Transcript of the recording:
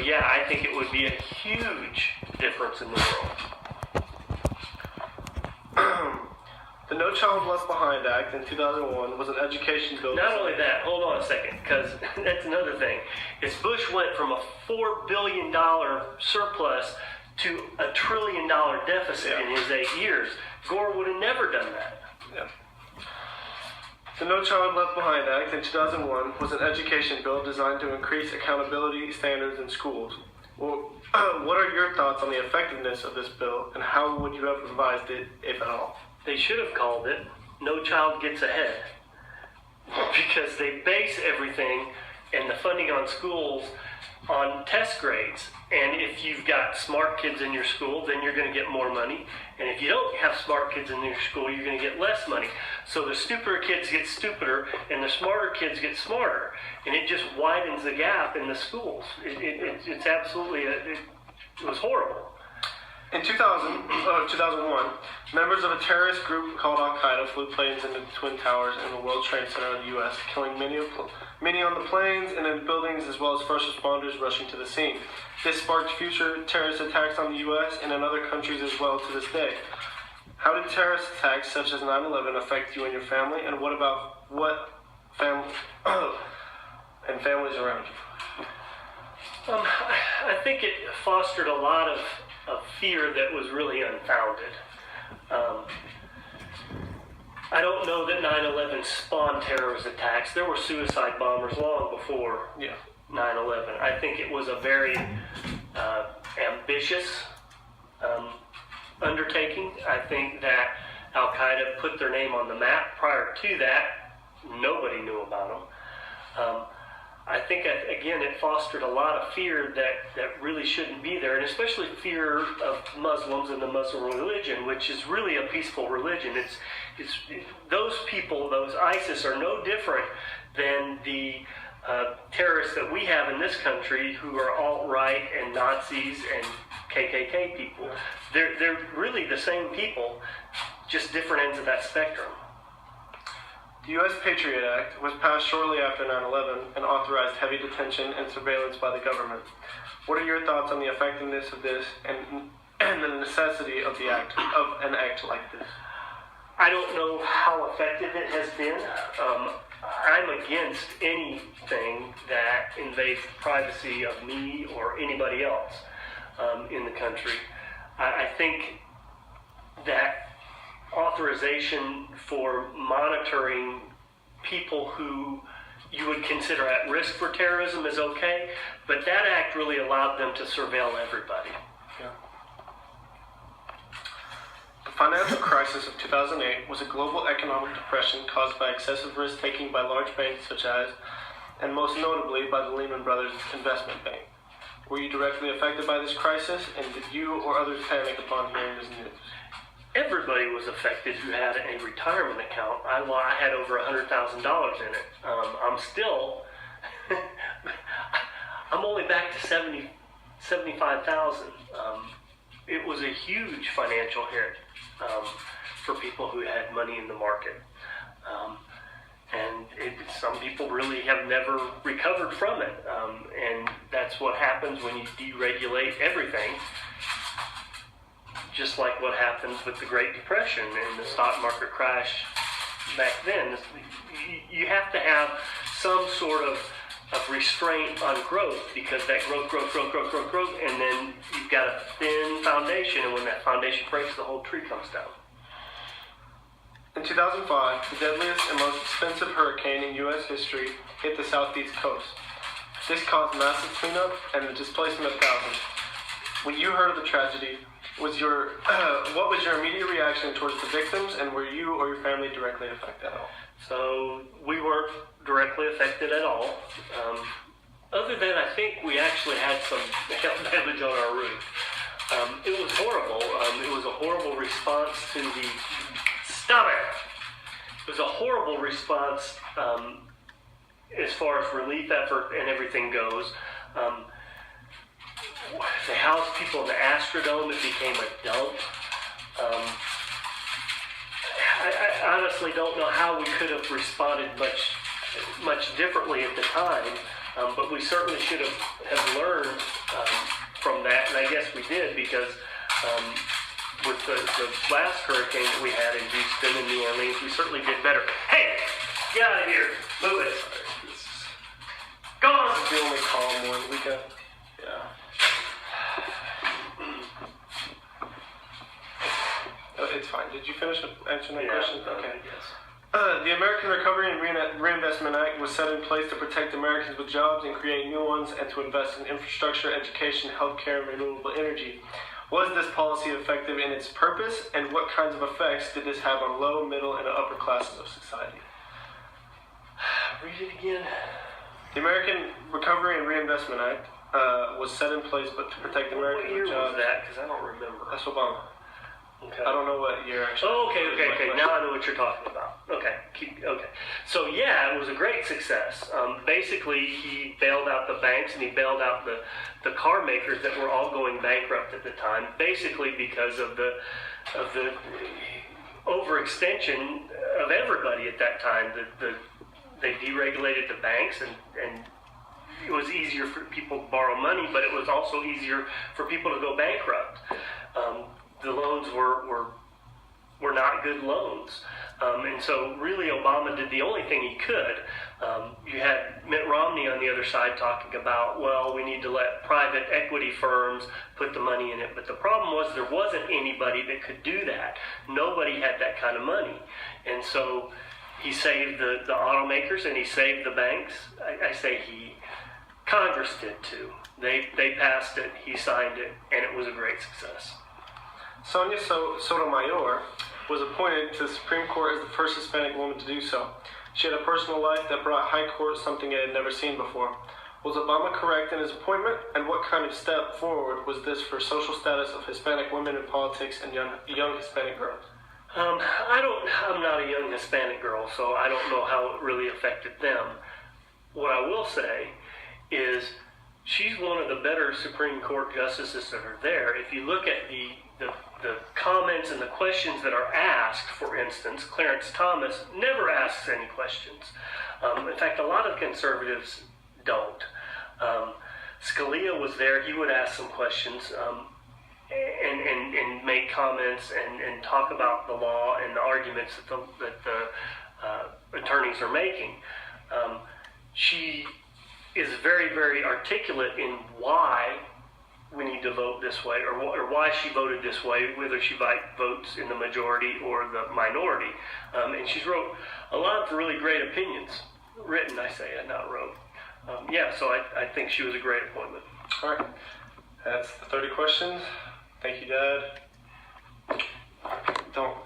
yeah, I think it would be a huge difference in the world. The No Child Left Behind Act in 2001 was an education bill. Not only that, hold on a second, because that's another thing. Is Bush went from a $4 billion surplus to a $1 trillion deficit in his 8 years. Gore would have never done that. Yeah. The No Child Left Behind Act in 2001 was an education bill designed to increase accountability standards in schools. Well, what are your thoughts on the effectiveness of this bill, and how would you have revised it, if at all? They should have called it No Child Gets Ahead, because they base everything and the funding on schools on test grades. And if you've got smart kids in your school, then you're going to get more money. And if you don't have smart kids in your school, you're going to get less money. So the stupider kids get stupider, and the smarter kids get smarter. And it just widens the gap in the schools. It's absolutely, it was horrible. In 2001, members of a terrorist group called Al-Qaeda flew planes into the Twin Towers in the World Trade Center of the U.S., killing many on the planes and in buildings, as well as first responders rushing to the scene. This sparked future terrorist attacks on the U.S. and in other countries as well to this day. How did terrorist attacks such as 9/11 affect you and your family, and what about and families around you? I think it fostered a lot of fear that was really unfounded. I don't know that 9/11 spawned terrorist attacks. There were suicide bombers long before 9/11. I think it was a very ambitious undertaking. I think that Al-Qaeda put their name on the map. Prior to that, nobody knew about them. I think, again, it fostered a lot of fear that really shouldn't be there, and especially fear of Muslims and the Muslim religion, which is really a peaceful religion. Those people, those ISIS, are no different than the terrorists that we have in this country who are alt-right and Nazis and KKK people. They're really the same people, just different ends of that spectrum. The U.S. Patriot Act was passed shortly after 9/11 and authorized heavy detention and surveillance by the government. What are your thoughts on the effectiveness of this and the necessity of an act like this? I don't know how effective it has been. I'm against anything that invades the privacy of me or anybody else in the country. I think that authorization for monitoring people who you would consider at risk for terrorism is okay, but that act really allowed them to surveil everybody. Yeah. The financial crisis of 2008 was a global economic depression caused by excessive risk-taking by large banks such as, and most notably, by the Lehman Brothers Investment Bank. Were you directly affected by this crisis, and did you or others panic upon hearing this news? Everybody was affected who had a retirement account. I had over $100,000 in it. I'm only back to 75,000. It was a huge financial hit for people who had money in the market. And some people really have never recovered from it. And that's what happens when you deregulate everything. Just like what happens with the Great Depression and the stock market crash back then. You have to have some sort of restraint on growth, because that growth, and then you've got a thin foundation, and when that foundation breaks, the whole tree comes down. In 2005, the deadliest and most expensive hurricane in U.S. history hit the southeast coast. This caused massive cleanup and the displacement of thousands. When you heard of the tragedy, what was your immediate reaction towards the victims, and were you or your family directly affected at all? So we weren't directly affected at all. Other than I think we actually had some hail damage on our roof. It was horrible. It was a horrible response to the... Stop it! It was a horrible response as far as relief effort and everything goes. They housed people in the Astrodome. It became a dump. I honestly don't know how we could have responded much differently at the time. But we certainly should have learned from that, and I guess we did, because with the last hurricane that we had in Houston and New Orleans, we certainly did better. Hey, get out of here, move it. Go on. It's the only calm one we got. Yeah. It's fine. Did you finish answering that question? Okay. Yes. The American Recovery and Reinvestment Act was set in place to protect Americans with jobs and create new ones, and to invest in infrastructure, education, healthcare, and renewable energy. Was this policy effective in its purpose, and what kinds of effects did this have on low, middle, and upper classes of society? Read it again. The American Recovery and Reinvestment Act was set in place but to protect What Americans year with jobs. was that? Because I don't remember. That's Obama. Okay. I don't know what year actually. Oh, okay. Now I know what you're talking about. Okay. So yeah, it was a great success. Basically, he bailed out the banks and he bailed out the car makers that were all going bankrupt at the time. Basically, because of the overextension of everybody at that time. They deregulated the banks, and it was easier for people to borrow money, but it was also easier for people to go bankrupt. The loans were not good loans. And so really Obama did the only thing he could. You had Mitt Romney on the other side talking about, well, we need to let private equity firms put the money in it. But the problem was there wasn't anybody that could do that. Nobody had that kind of money. And so he saved the automakers and he saved the banks. I say he. Congress did too. They passed it, he signed it, and it was a great success. Sonia Sotomayor was appointed to the Supreme Court as the first Hispanic woman to do so. She had a personal life that brought high court something it had never seen before. Was Obama correct in his appointment, and what kind of step forward was this for social status of Hispanic women in politics and young Hispanic girls? I'm not a young Hispanic girl, so I don't know how it really affected them. What I will say is she's one of the better Supreme Court justices that are there. If you look at the comments and the questions that are asked, for instance, Clarence Thomas never asks any questions. In fact, a lot of conservatives don't. Scalia was there. He would ask some questions and make comments and talk about the law and the arguments that the attorneys are making. She is very, very articulate in why we need to vote this way, or why she voted this way, whether she votes in the majority or the minority. And she's wrote a lot of really great opinions. Written, I say, not wrote. So I think she was a great appointment. All right. That's the 30 questions. Thank you, Dad. Don't